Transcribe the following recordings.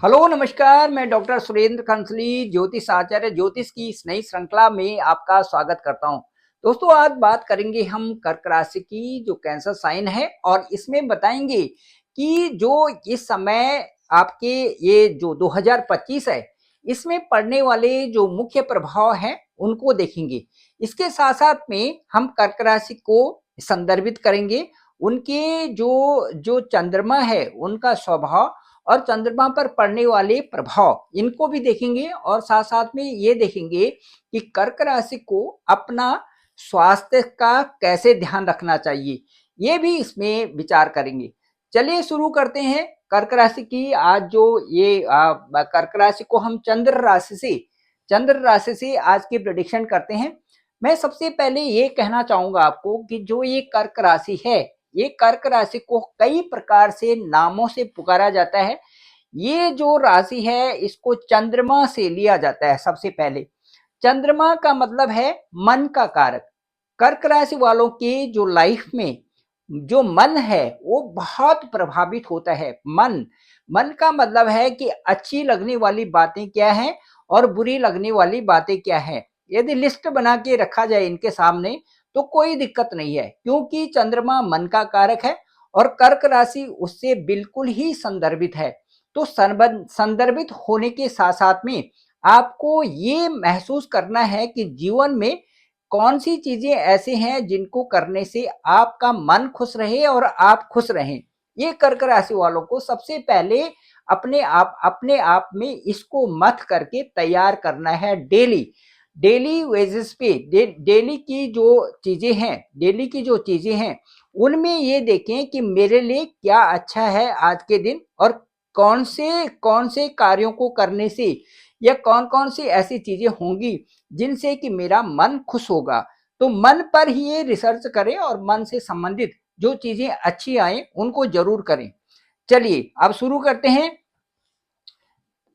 Hello नमस्कार। मैं doctor Surendra कंसली ज्योतिष आचार्य ज्योतिष की इस नई श्रृंखला में आपका स्वागत करता हूं। दोस्तों, आज बात करेंगे हम कर्क राशि की जो कैंसर साइन है और इसमें बताएंगे कि जो इस समय आपके ये जो 2025 है इसमें पड़ने वाले जो मुख्य प्रभाव हैं उनको देखेंगे। इसके साथ साथ में हम कर्क राशि को संदर्भित करेंगे, उनके जो जो चंद्रमा है उनका स्वभाव और चंद्रमा पर पड़ने वाले प्रभाव इनको भी देखेंगे और साथ साथ में ये देखेंगे कि कर्क राशि को अपना स्वास्थ्य का कैसे ध्यान रखना चाहिए, ये भी इसमें विचार करेंगे। चलिए शुरू करते हैं कर्क राशि की। आज जो ये कर्क राशि को हम चंद्र राशि से आज की प्रेडिक्शन करते हैं। मैं सबसे पहले ये कहना चाहूंगा आपको कि जो ये कर्क राशि है, ये कर्क राशि को कई प्रकार से नामों से पुकारा जाता है। ये जो राशि है इसको चंद्रमा से लिया जाता है। सबसे पहले चंद्रमा का मतलब है मन का कारक। कर्क राशि वालों की जो लाइफ में जो मन है वो बहुत प्रभावित होता है। मन का मतलब है कि अच्छी लगने वाली बातें क्या हैं और बुरी लगने वाली बातें क्या हैं। यदि लिस्ट बना के रखा जाए इनके सामने तो कोई दिक्कत नहीं है, क्योंकि चंद्रमा मन का कारक है और कर्क राशि उससे बिल्कुल ही संदर्भित है। तो संदर्भित होने के साथ साथ में आपको ये महसूस करना है कि जीवन में कौन सी चीजें ऐसे हैं जिनको करने से आपका मन खुश रहे और आप खुश रहें। ये कर्क राशि वालों को सबसे पहले अपने आप में इसको मथ करके तैयार करना है। डेली डेली बेसिस पे डेली की जो चीजें हैं उनमें ये देखें कि मेरे लिए क्या अच्छा है आज के दिन, और कौन से कार्यों को करने से या कौन कौन सी ऐसी चीजें होंगी जिनसे कि मेरा मन खुश होगा। तो मन पर ही ये रिसर्च करें और मन से संबंधित जो चीजें अच्छी आए उनको जरूर करें। चलिए अब शुरू करते हैं।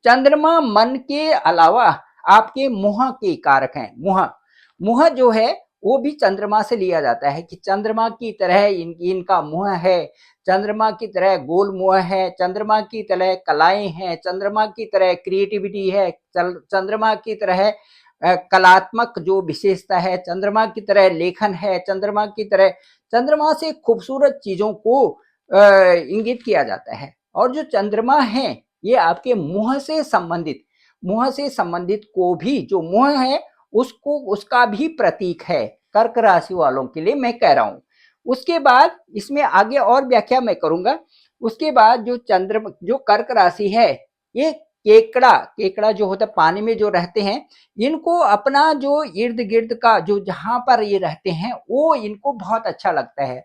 चंद्रमा मन के अलावा आपके मुंह के कारक हैं। मुंह जो है वो भी चंद्रमा से लिया जाता है कि चंद्रमा की तरह इनका मुंह है, चंद्रमा की तरह गोल मुंह है, चंद्रमा की तरह कलाएं हैं, चंद्रमा की तरह क्रिएटिविटी है, चंद्रमा की तरह कलात्मक जो विशेषता है, चंद्रमा की तरह लेखन है, चंद्रमा से खूबसूरत चीजों को इंगित किया जाता है। और जो चंद्रमा है ये आपके मुंह से संबंधित को भी जो मुंह है उसको उसका भी प्रतीक है। कर्क राशि वालों के लिए मैं कह रहा हूं। उसके बाद इसमें आगे और व्याख्या मैं करूंगा। उसके बाद जो कर्क राशि है ये केकड़ा केकड़ा जो होता है पानी में जो रहते हैं, इनको अपना जो इर्द गिर्द का जो जहां पर ये रहते हैं वो इनको बहुत अच्छा लगता है।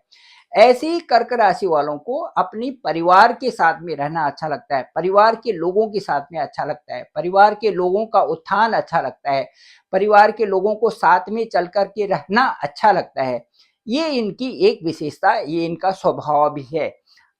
ऐसे ही कर्क राशि वालों को अपनी परिवार के साथ में रहना अच्छा लगता है, परिवार के लोगों के साथ में अच्छा लगता है, परिवार के लोगों का उत्थान अच्छा लगता है, परिवार के लोगों को साथ में चल कर के रहना अच्छा लगता है। ये इनकी एक विशेषता, ये इनका स्वभाव भी है।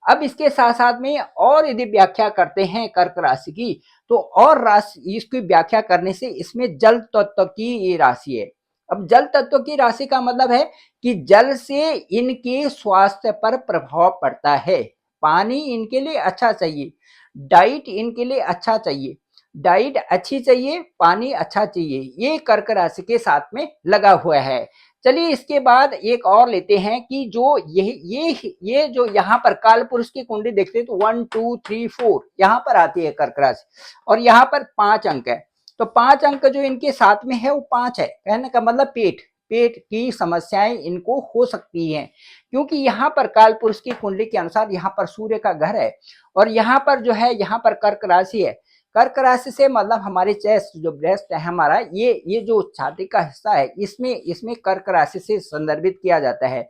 अब इसके साथ साथ में और यदि व्याख्या करते हैं कर्क राशि की, तो और राशि इसकी व्याख्या करने से इसमें जल तत्व की ये राशि है। अब जल तत्व की राशि का मतलब है कि जल से इनके स्वास्थ्य पर प्रभाव पड़ता है। पानी इनके लिए अच्छा चाहिए, डाइट इनके लिए अच्छा चाहिए, डाइट अच्छी चाहिए, पानी अच्छा चाहिए, ये कर्क राशि के साथ में लगा हुआ है। चलिए इसके बाद एक और लेते हैं कि जो ये जो यहाँ पर काल पुरुष की कुंडली देखते हैं तो 1 2 3 4 यहाँ पर आती है कर्क राशि और यहाँ पर 5 अंक है। तो 5 अंक जो इनके साथ में है वो 5 है। कहने का मतलब पेट की समस्याएं इनको हो सकती हैं, क्योंकि यहाँ पर काल पुरुष की कुंडली के अनुसार यहाँ पर सूर्य का घर है और यहाँ पर जो है यहाँ पर कर्क राशि है। कर्क राशि से मतलब हमारे चेस्ट जो ब्रेस्ट है हमारा, ये जो छाती का हिस्सा है इसमें इसमें कर्क राशि से संदर्भित किया जाता है।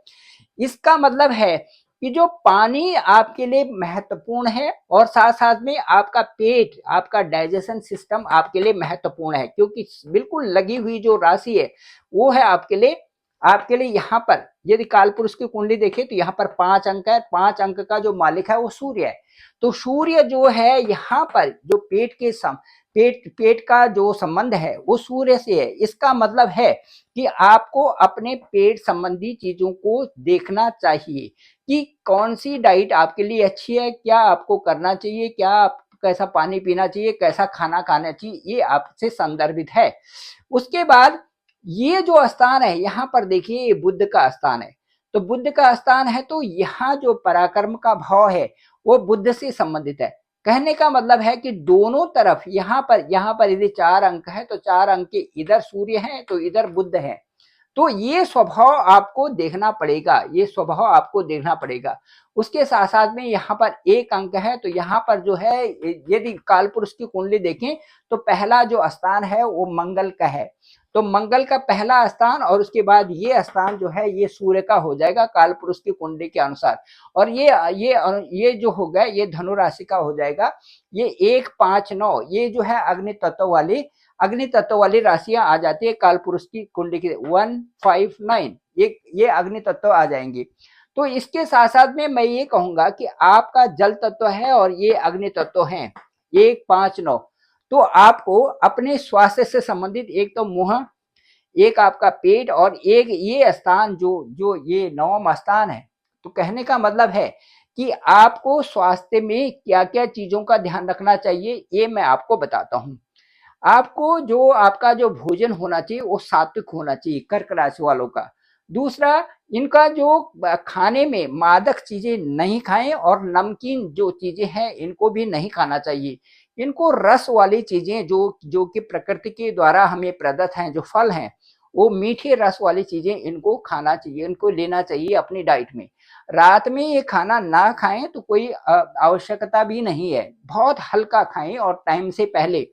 इसका मतलब है कि जो पानी आपके लिए महत्वपूर्ण है और साथ साथ में आपका पेट, आपका डाइजेशन सिस्टम आपके लिए महत्वपूर्ण है, क्योंकि बिल्कुल लगी हुई जो राशि है वो है आपके लिए यहाँ पर यदि काल पुरुष की कुंडली देखें तो यहाँ पर 5 अंक है। 5 अंक का जो मालिक है वो सूर्य है। तो सूर्य जो है यहाँ पर जो पेट का जो संबंध है वो सूर्य से है। इसका मतलब है कि आपको अपने पेट संबंधी चीजों को देखना चाहिए कि कौन सी डाइट आपके लिए अच्छी है, क्या आपको करना चाहिए, क्या आप कैसा पानी पीना चाहिए, कैसा खाना खाना चाहिए, ये आपसे संदर्भित है। उसके बाद ये जो स्थान है, यहाँ पर देखिए ये बुद्ध का स्थान है। तो बुद्ध का स्थान है तो यहाँ जो पराक्रम का भाव है वो बुद्ध से संबंधित है। कहने का मतलब है कि दोनों तरफ यहाँ पर यदि 4 अंक है तो 4 अंक के इधर सूर्य है तो इधर बुद्ध है। तो ये स्वभाव आपको देखना पड़ेगा, ये स्वभाव आपको देखना पड़ेगा। उसके साथ साथ में यहाँ पर 1 अंक है तो यहाँ पर जो है यदि काल पुरुष की कुंडली देखें तो पहला जो स्थान है वो मंगल का है। तो मंगल का पहला स्थान और उसके बाद ये स्थान जो है ये सूर्य का हो जाएगा काल पुरुष की कुंडली के अनुसार। और ये जो हो गया ये धनु राशि का हो जाएगा। ये 1, 5, 9 ये जो है अग्नि तत्व वाली राशियां आ जाती है काल पुरुष की कुंडली की। 1, 5, 9 ये अग्नि तत्व आ जाएंगे। तो इसके साथ साथ में मैं ये कहूंगा कि आपका जल तत्व है और ये अग्नि तत्व है 1, 5, 9। तो आपको अपने स्वास्थ्य से संबंधित एक तो मुंह, एक आपका पेट और एक ये स्थान जो ये 9वां स्थान है। तो कहने का मतलब है कि आपको स्वास्थ्य में क्या क्या चीजों का ध्यान रखना चाहिए ये मैं आपको बताता हूं। आपको जो आपका जो भोजन होना चाहिए वो सात्विक होना चाहिए कर्क राशि वालों का। दूसरा, इनका जो खाने में मादक चीजें नहीं खाएं और नमकीन जो चीजें हैं इनको भी नहीं खाना चाहिए। इनको रस वाली चीजें जो कि प्रकृति के द्वारा हमें प्रदत्त हैं, जो फल हैं, वो मीठे रस वाली चीजें इनको खाना चाहिए, इनको लेना चाहिए अपनी डाइट में। रात में ये खाना ना खाएं तो कोई आवश्यकता भी नहीं है, बहुत हल्का खाएं और टाइम से पहले।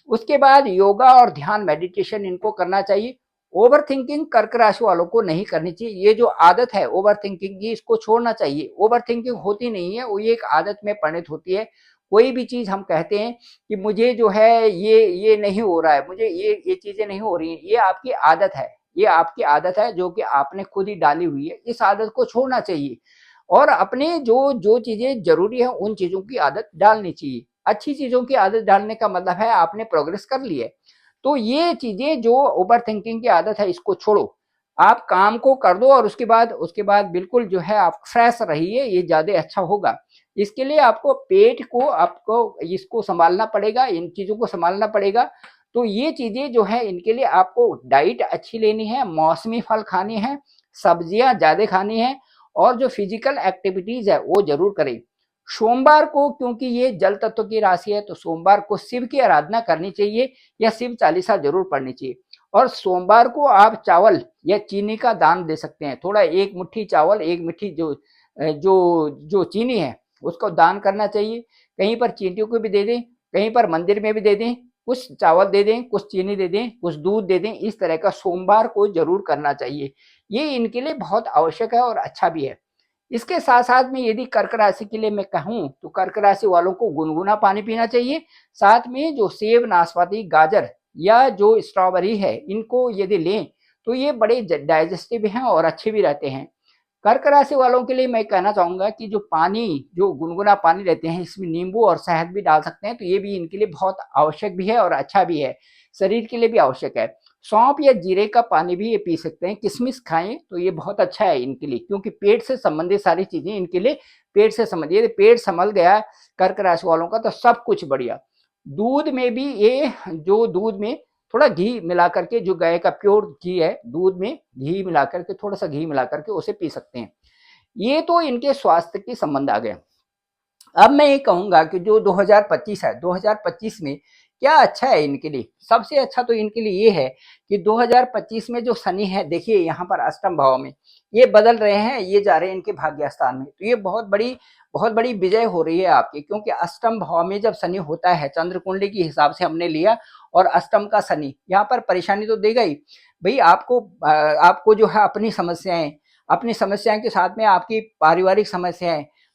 उसके बाद योगा और ध्यान मेडिटेशन इनको करना चाहिए। ओवर थिंकिंग कर्क राशि वालों को नहीं करनी चाहिए। ये जो आदत है ओवर थिंकिंग की इसको छोड़ना चाहिए। ओवर थिंकिंग होती नहीं है, वो ये एक आदत में परिणत होती है। कोई भी चीज हम कहते हैं कि मुझे जो है ये नहीं हो रहा है, मुझे ये चीजें नहीं हो रही हैं, ये आपकी आदत है, ये आपकी आदत है जो कि आपने खुद ही डाली हुई है। इस आदत को छोड़ना चाहिए और अपने जो चीजें जरूरी है उन चीजों की आदत डालनी चाहिए। अच्छी चीजों की आदत डालने का मतलब है आपने प्रोग्रेस कर ली है। तो ये चीजें जो ओवर थिंकिंग की आदत है इसको छोड़ो, आप काम को कर दो और उसके बाद बिल्कुल जो है आप फ्रेश रहिए, ये ज्यादा अच्छा होगा। इसके लिए आपको पेट को आपको इसको संभालना पड़ेगा, इन चीजों को संभालना पड़ेगा। तो ये चीजें जो है इनके लिए आपको डाइट अच्छी लेनी है, मौसमी फल खानी है, सब्जियां ज्यादा खानी है और जो फिजिकल एक्टिविटीज है वो जरूर करें। सोमवार को, क्योंकि ये जल तत्व की राशि है, तो सोमवार को शिव की आराधना करनी चाहिए या शिव चालीसा जरूर पढ़नी चाहिए। और सोमवार को आप चावल या चीनी का दान दे सकते हैं। थोड़ा 1 मुट्ठी चावल, 1 मुट्ठी जो चीनी है उसको दान करना चाहिए। कहीं पर चींटियों को भी दे दें, कहीं पर मंदिर में भी दे दें, कुछ चावल दे दें, कुछ चीनी दे दें, कुछ दूध दे दें। इस तरह का सोमवार को जरूर करना चाहिए, ये इनके लिए बहुत आवश्यक है और अच्छा भी है। इसके साथ साथ में यदि कर्क राशि के लिए मैं कहूं तो कर्क राशि वालों को गुनगुना पानी पीना चाहिए। साथ में जो सेब, नाशपाती, गाजर या जो स्ट्रॉबेरी है इनको यदि लें तो ये बड़े डाइजेस्टिव हैं और अच्छे भी रहते हैं। कर्क राशि वालों के लिए मैं कहना चाहूंगा कि जो गुनगुना पानी रहते हैं इसमें नींबू और शहद भी डाल सकते हैं, तो ये भी इनके लिए बहुत आवश्यक भी है और अच्छा भी है, शरीर के लिए भी आवश्यक है। सौंफ या जीरे का पानी भी ये पी सकते हैं। किशमिश खाएं तो ये बहुत अच्छा है इनके लिए, क्योंकि पेट से संबंधित सारी चीजें इनके लिए पेट से संबंधित। यदि पेट संभल गया कर्क राशि वालों का तो सब कुछ बढ़िया। दूध में भी ये दूध में थोड़ा घी मिला करके, जो गाय का प्योर घी है, दूध में घी मिला करके, थोड़ा सा घी मिला करके उसे पी सकते हैं। ये तो इनके स्वास्थ्य के संबंध आ गए। अब मैं ये कहूंगा कि जो 2025 है, 2025 में क्या अच्छा है इनके लिए। सबसे अच्छा तो इनके लिए ये है कि 2025 में जो शनि है, देखिए यहाँ पर अष्टम भाव में ये बदल रहे हैं, ये जा रहे हैं इनके भाग्य स्थान में। तो ये बहुत बड़ी विजय हो रही है आपकी, क्योंकि अष्टम भाव में जब शनि होता है, चंद्र कुंडली के हिसाब से हमने लिया, और अष्टम का शनि यहाँ पर परेशानी तो देगा ही भाई। आपको जो है अपनी समस्याएं के साथ में आपकी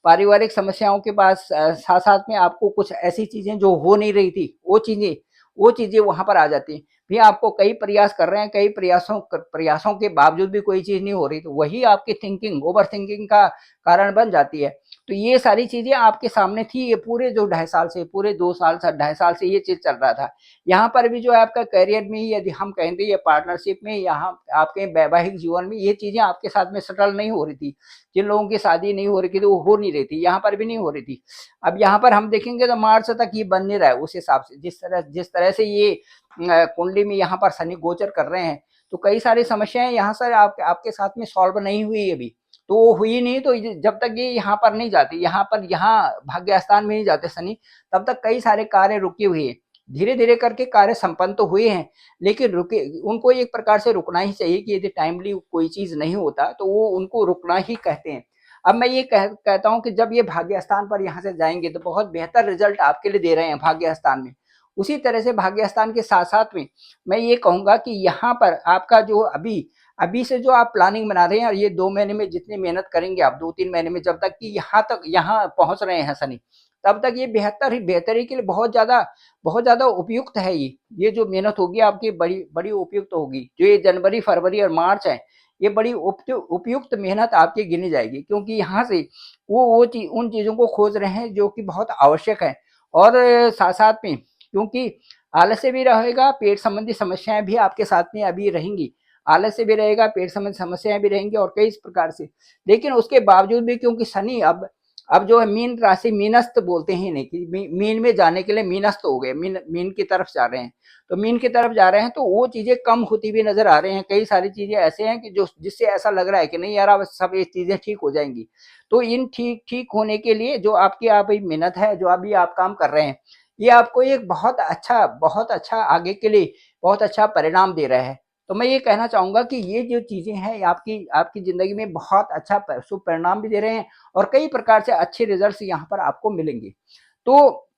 पारिवारिक समस्याओं के पास साथ साथ में आपको कुछ ऐसी चीजें जो हो नहीं रही थी वो चीजें वहां पर आ जाती हैं। भी आपको कई प्रयास कर रहे हैं, कई प्रयासों के बावजूद भी कोई चीज नहीं हो रही, तो वही आपकी थिंकिंग, ओवर थिंकिंग का कारण बन जाती है। तो ये सारी चीजें आपके सामने थी, ये पूरे जो 2.5 साल से, पूरे 2 साल से 2.5 साल से ये चीज चल रहा था। यहाँ पर भी जो है आपका करियर में, यदि हम कहेंगे ये पार्टनरशिप में, यहाँ आपके वैवाहिक जीवन में ये चीजें आपके साथ में सेटल नहीं हो रही थी। जिन लोगों की शादी नहीं हो रही थी तो वो हो नहीं रही थी, यहाँ पर भी नहीं हो रही थी। अब यहाँ पर हम देखेंगे तो मार्च तक ये बन नहीं रहा है उस हिसाब से, जिस तरह से ये कुंडली में यहाँ पर शनि गोचर कर रहे हैं, तो कई सारी समस्याएं यहाँ से आपके साथ में सॉल्व नहीं हुई अभी। तो वो हुई नहीं, तो जब तक ये यहाँ पर नहीं जाती, यहाँ भाग्य स्थान में नहीं जाते शनि, तब तक कई सारे कार्य रुके हुए हैं। धीरे धीरे करके कार्य संपन्न तो हुए हैं, लेकिन रुके, उनको एक प्रकार से रुकना ही चाहिए कि यदि टाइमली कोई चीज नहीं होता तो वो उनको रुकना ही कहते हैं। अब मैं ये कहता हूं कि जब ये भाग्य स्थान पर यहाँ से जाएंगे तो बहुत बेहतर रिजल्ट आपके लिए दे रहे हैं भाग्य स्थान में। उसी तरह से भाग्य स्थान के साथ साथ में मैं ये कहूंगा कि यहाँ पर आपका जो अभी अभी से जो आप प्लानिंग बना रहे हैं, और ये 2 महीने में जितनी मेहनत करेंगे आप, 2-3 महीने में, जब तक कि यहाँ पहुंच रहे हैं शनि, तब तक ये बेहतरी के लिए बहुत ज्यादा उपयुक्त है। ये जो मेहनत होगी आपकी बड़ी बड़ी उपयुक्त होगी। जो ये जनवरी, फरवरी और मार्च है, ये बड़ी उपयुक्त मेहनत आपकी गिनी जाएगी, क्योंकि यहाँ से उन चीजों को खोज रहे हैं जो कि बहुत आवश्यक है। और साथ साथ में, क्योंकि आलस्य भी रहेगा, पेट संबंधी समस्याएं भी आपके साथ में अभी रहेंगी, आलस्य भी रहेगा, पेट संबंधी समस्याएं भी रहेंगी और कई इस प्रकार से। लेकिन उसके बावजूद भी, क्योंकि शनि अब जो है मीन राशि, मीनस्थ बोलते हैं नहीं कि मीन में जाने के लिए मीनस्थ हो गए, मीन की तरफ जा रहे हैं, तो मीन की तरफ जा रहे हैं, तो वो चीजें कम होती हुई नजर आ रही हैं। कई सारी चीजें ऐसे हैं कि जो जिससे ऐसा लग रहा है कि नहीं यार अब सब ये चीजें ठीक हो जाएंगी। तो इन ठीक होने के लिए जो आपकी आप मेहनत है, जो अभी आप काम कर रहे हैं, ये आपको एक बहुत अच्छा आगे के लिए बहुत अच्छा परिणाम दे रहा है। तो मैं ये कहना चाहूंगा कि ये जो चीजें हैं आपकी आपकी जिंदगी में बहुत अच्छा शुभ परिणाम भी दे रहे हैं, और कई प्रकार से अच्छे रिजल्ट्स यहाँ पर आपको मिलेंगे। तो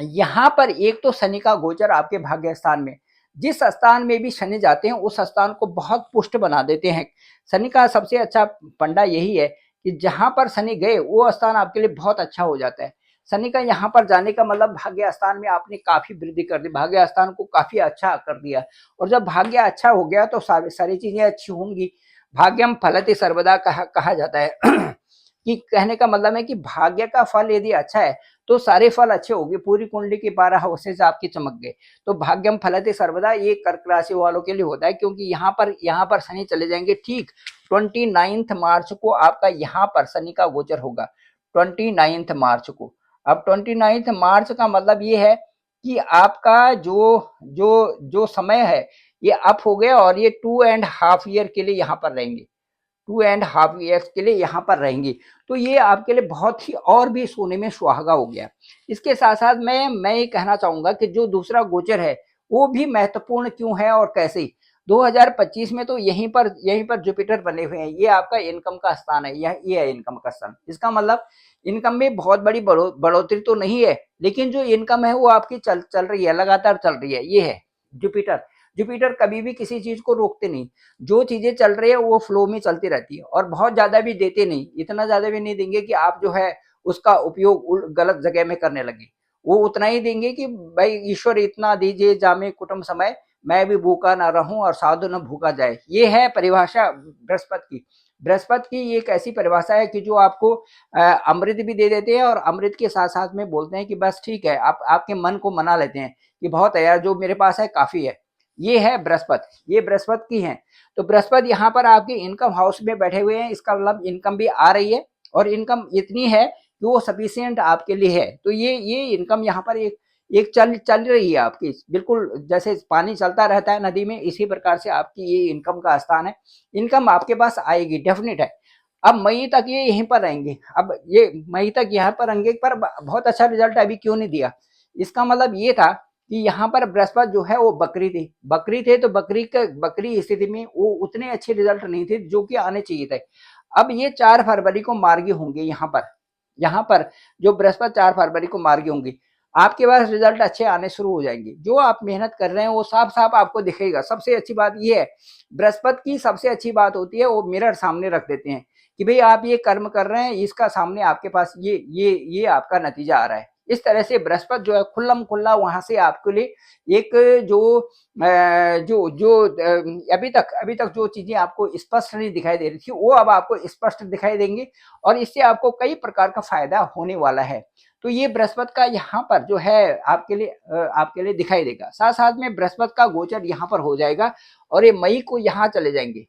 यहाँ पर एक तो शनि का गोचर आपके भाग्य स्थान में, जिस स्थान में भी शनि जाते हैं उस स्थान को बहुत पुष्ट बना देते हैं। शनि का सबसे अच्छा पंडा यही है कि जहां पर शनि गए वो स्थान आपके लिए बहुत अच्छा हो जाता है। शनि का यहाँ पर जाने का मतलब भाग्य स्थान में आपने काफी वृद्धि कर दी, भाग्य स्थान को काफी अच्छा कर दिया। और जब भाग्य अच्छा हो गया तो सारी चीजें अच्छी होंगी। भाग्यम फलते सर्वदा कहा जाता है कि कहने का मतलब है कि भाग्य का फल यदि अच्छा है तो सारे फल अच्छे होंगे। पूरी कुंडली के 12 हाउसेज आपके चमक गए, तो भाग्यम फलते सर्वदा ये कर्क राशि वालों के लिए होता है, क्योंकि यहाँ पर शनि चले जाएंगे ठीक 29 मार्च को। आपका यहाँ पर शनि का गोचर होगा 29 मार्च को। अब 29 मार्च का मतलब ये है कि आपका जो समय है ये अप हो गया, और ये 2.5 ईयर के लिए यहाँ पर रहेंगे, 2.5 ईयर्स के लिए यहाँ पर रहेंगी। तो ये आपके लिए बहुत ही और भी सोने में सुहागा हो गया। इसके साथ साथ मैं ये कहना चाहूंगा कि जो दूसरा गोचर है वो भी महत्वपूर्ण क्यों है और कैसे। 2025 में तो यहीं पर जुपिटर बने हुए हैं, ये आपका इनकम का स्थान है, ये है इनकम का स्थान। इसका मतलब इनकम में बहुत बड़ी बढ़ोतरी तो नहीं है, लेकिन जो इनकम है वो आपकी चल रही है, लगातार चल रही है। ये है जुपिटर। जुपिटर कभी भी किसी चीज को रोकते नहीं, जो चीजें चल रही है वो फ्लो में चलती रहती है, और बहुत ज्यादा भी देते नहीं, इतना ज्यादा भी नहीं देंगे कि आप जो है उसका उपयोग गलत जगह में करने लगे। वो उतना ही देंगे कि भाई ईश्वर इतना दीजिए जामे कुटुंब समय, मैं भी भूखा ना रहूं और साधु न भूखा जाए। ये है परिभाषा बृहस्पति की। बृहस्पति की एक ऐसी परिभाषा है कि जो आपको अमृत भी दे देते हैं, और अमृत के साथ साथ में बोलते हैं कि बस ठीक है, आप आपके मन को मना लेते हैं कि बहुत है यार, जो मेरे पास है काफी है। ये है बृहस्पति, ये बृहस्पति की है। तो बृहस्पति यहाँ पर आपके इनकम हाउस में बैठे हुए हैं, इसका मतलब इनकम भी आ रही है, और इनकम इतनी है कि वो सफिशियंट आपके लिए है। तो ये इनकम यहाँ पर एक चल रही है आपकी, बिल्कुल जैसे पानी चलता रहता है नदी में, इसी प्रकार से आपकी ये इनकम का स्थान है। इनकम आपके पास आएगी, डेफिनेट है। अब मई तक ये यहीं पर रहेंगे, अब ये मई तक यहाँ पर रहेंगे, पर बहुत अच्छा रिजल्ट अभी क्यों नहीं दिया। इसका मतलब ये था कि यहाँ पर बृहस्पति जो है वो बकरी थे, तो बकरी स्थिति में वो उतने अच्छे रिजल्ट नहीं थे जो कि आने चाहिए थे। अब ये 4 फरवरी को मार्गी होंगे, यहाँ पर जो बृहस्पति 4 फरवरी को मार्गी होंगे, आपके पास रिजल्ट अच्छे आने शुरू हो जाएंगे। जो आप मेहनत कर रहे हैं वो साफ साफ आपको दिखेगा। सबसे अच्छी बात ये है, बृहस्पति की सबसे अच्छी बात होती है वो मिरर सामने रख देते हैं कि भाई आप ये कर्म कर रहे हैं, इसका सामने आपके पास ये आपका नतीजा आ रहा है। इस तरह से बृहस्पति जो है खुल्लम खुल्ला वहां से आपके लिए एक जो जो जो अभी तक जो चीजें आपको स्पष्ट नहीं दिखाई दे रही थी वो अब आपको स्पष्ट दिखाई देंगे और इससे आपको कई प्रकार का फायदा होने वाला है। तो ये बृहस्पति का यहाँ पर जो है आपके लिए दिखाई देगा। साथ साथ में बृहस्पति का गोचर यहाँ पर हो जाएगा और ये मई को यहाँ चले जाएंगे,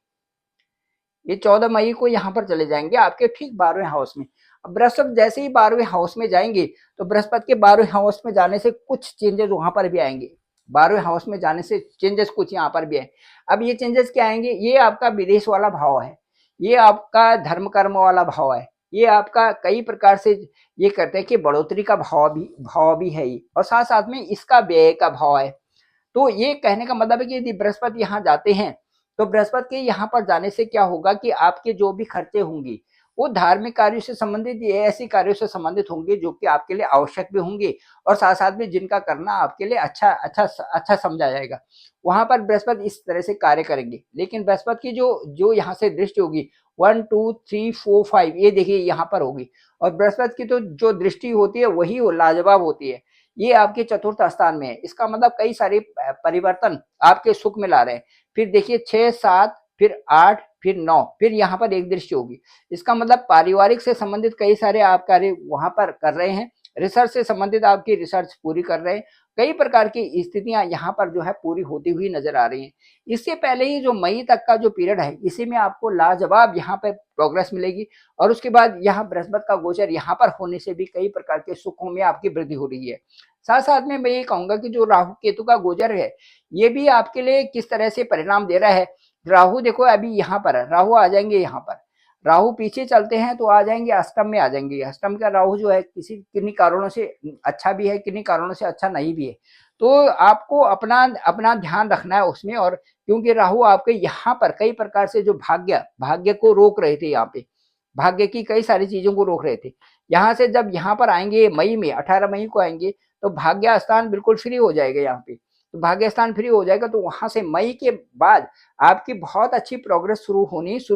ये 14 मई को यहाँ पर चले जाएंगे आपके ठीक 12वें हाउस में। अब बृहस्पति जैसे ही 12वें हाउस में जाएंगे तो बृहस्पति के 12वें हाउस में जाने से कुछ चेंजेस वहां पर भी आएंगे। 12वें हाउस में जाने से चेंजेस कुछ यहाँ पर भी है। अब ये चेंजेस क्या आएंगे, ये आपका विदेश वाला भाव है, ये आपका धर्म कर्म वाला भाव है, ये आपका कई प्रकार से ये करते हैं कि बढ़ोतरी का भाव भी है ये, और साथ साथ में इसका व्यय का भाव है। तो ये कहने का मतलब है कि यदि बृहस्पति यहाँ जाते हैं तो बृहस्पति के यहाँ पर जाने से क्या होगा कि आपके जो भी खर्चे होंगे वो धार्मिक कार्यों से संबंधित या ऐसी कार्यों से संबंधित होंगे जो कि आपके लिए आवश्यक भी होंगे और साथ साथ में जिनका करना आपके लिए अच्छा समझा जाएगा। वहां पर बृहस्पति इस तरह से कार्य करेंगे। लेकिन बृहस्पति की जो यहाँ से दृष्टि होगी 1 2 3 4 5 ये देखिए यहाँ पर होगी, और बृहस्पति की तो जो दृष्टि होती है वही लाजवाब होती है। ये आपके चतुर्थ स्थान में है, इसका मतलब कई सारे परिवर्तन आपके सुख में ला रहे हैं। फिर देखिए 6 7 फिर 8 फिर 9 फिर यहाँ पर एक दृष्टि होगी। इसका मतलब पारिवारिक से संबंधित कई सारे आप कार्य वहां पर कर रहे हैं, रिसर्च से संबंधित आपकी रिसर्च पूरी कर रहे हैं, कई प्रकार की स्थितियां यहाँ पर जो है पूरी होती हुई नजर आ रही हैं। इससे पहले ही जो मई तक का जो पीरियड है इसी में आपको लाजवाब यहाँ पे प्रोग्रेस मिलेगी, और उसके बाद यहाँ बृहस्पति का गोचर यहाँ पर होने से भी कई प्रकार के सुखों में आपकी वृद्धि हो रही है। साथ साथ में मैं ये कहूंगा कि जो राहु केतु का गोचर है ये भी आपके लिए किस तरह से परिणाम दे रहा है। राहु देखो अभी यहाँ पर है, राहु आ जाएंगे यहाँ पर, राहु पीछे चलते हैं तो आ जाएंगे अष्टम में, आ जाएंगे अष्टम का राहु जो है किन्हीं कारणों से अच्छा भी है, किन्हीं कारणों से अच्छा नहीं भी है। तो आपको अपना अपना ध्यान रखना है उसमें, और क्योंकि राहु आपके यहाँ पर कई प्रकार से जो भाग्य को रोक रहे थे, यहाँ पे भाग्य की कई सारी चीजों को रोक रहे थे, यहाँ से जब यहाँ पर आएंगे मई में 18 मई को आएंगे तो भाग्य स्थान बिल्कुल फ्री हो जाएगा। यहाँ पे तो भाग्य स्थान फ्री हो जाएगा तो वहां से मई के बाद आपकी बहुत अच्छी प्रोग्रेस शुरू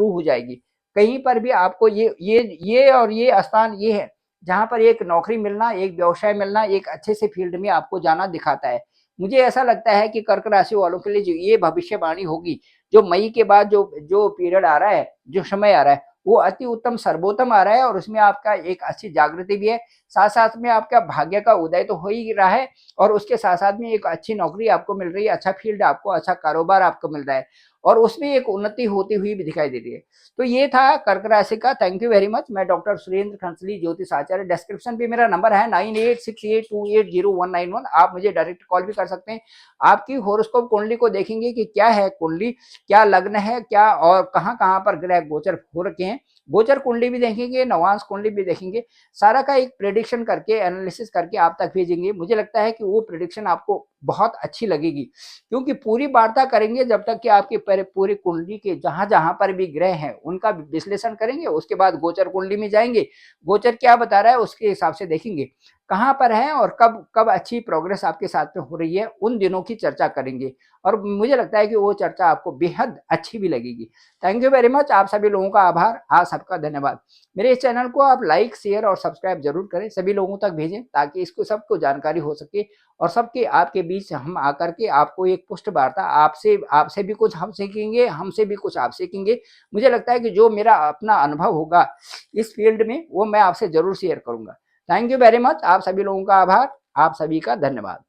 हो जाएगी। कहीं पर भी आपको ये और ये स्थान ये है जहां पर एक नौकरी मिलना, एक व्यवसाय मिलना, एक अच्छे से फील्ड में आपको जाना दिखाता है। मुझे ऐसा लगता है कि कर्क राशि वालों के लिए जो ये भविष्यवाणी होगी, जो मई के बाद जो पीरियड आ रहा है, जो समय आ रहा है, वो अति उत्तम सर्वोत्तम आ रहा है, और उसमें आपका एक अच्छी जागृति भी है। साथ साथ में आपका भाग्य का उदय तो हो ही रहा है, और उसके साथ साथ में एक अच्छी नौकरी आपको मिल रही है, अच्छा फील्ड आपको, अच्छा कारोबार आपको मिल रहा है, और उसमें एक उन्नति होती हुई भी दिखाई दे रही है। तो ये था कर्क राशि का। Thank you very much. मैं डॉक्टर सुरेंद्र खंसली, ज्योतिष आचार्य। डिस्क्रिप्शन पे मेरा नंबर है 9868280191। आप मुझे डायरेक्ट कॉल भी कर सकते हैं। आपकी होरोस्कोप कुंडली को देखेंगे कि क्या है कुंडली, क्या लग्न है, क्या और कहाँ कहाँ पर ग्रह गोचर हो रखे हैं, गोचर कुंडली भी देखेंगे, नवांश कुंडली भी देखेंगे। सारा का एक प्रेडिक्शन करके, एनालिसिस करके आप तक भेजेंगे। मुझे लगता है कि वो प्रेडिक्शन आपको बहुत अच्छी लगेगी, क्योंकि पूरी वार्ता करेंगे जब तक कि आपके पूरी कुंडली के जहां जहां पर भी ग्रह हैं उनका विश्लेषण करेंगे। उसके बाद गोचर कुंडली में जाएंगे, गोचर क्या बता रहा है उसके हिसाब से देखेंगे कहाँ पर है और कब कब अच्छी प्रोग्रेस आपके साथ में हो रही है, उन दिनों की चर्चा करेंगे, और मुझे लगता है कि वो चर्चा आपको बेहद अच्छी भी लगेगी। Thank you very much. आप सभी लोगों का आभार, आप सबका धन्यवाद। मेरे इस चैनल को आप लाइक, शेयर और सब्सक्राइब जरूर करें, सभी लोगों तक भेजें ताकि इसको सबको जानकारी हो सके, और सबके आपके बीच हम आकर के आपको एक पुष्ट वार्ता, आपसे भी कुछ हम सीखेंगे, हमसे भी कुछ आप सीखेंगे। मुझे लगता है कि जो मेरा अपना अनुभव होगा इस फील्ड में वो मैं आपसे जरूर शेयर करूंगा। Thank you very much. आप सभी लोगों का आभार, आप सभी का धन्यवाद।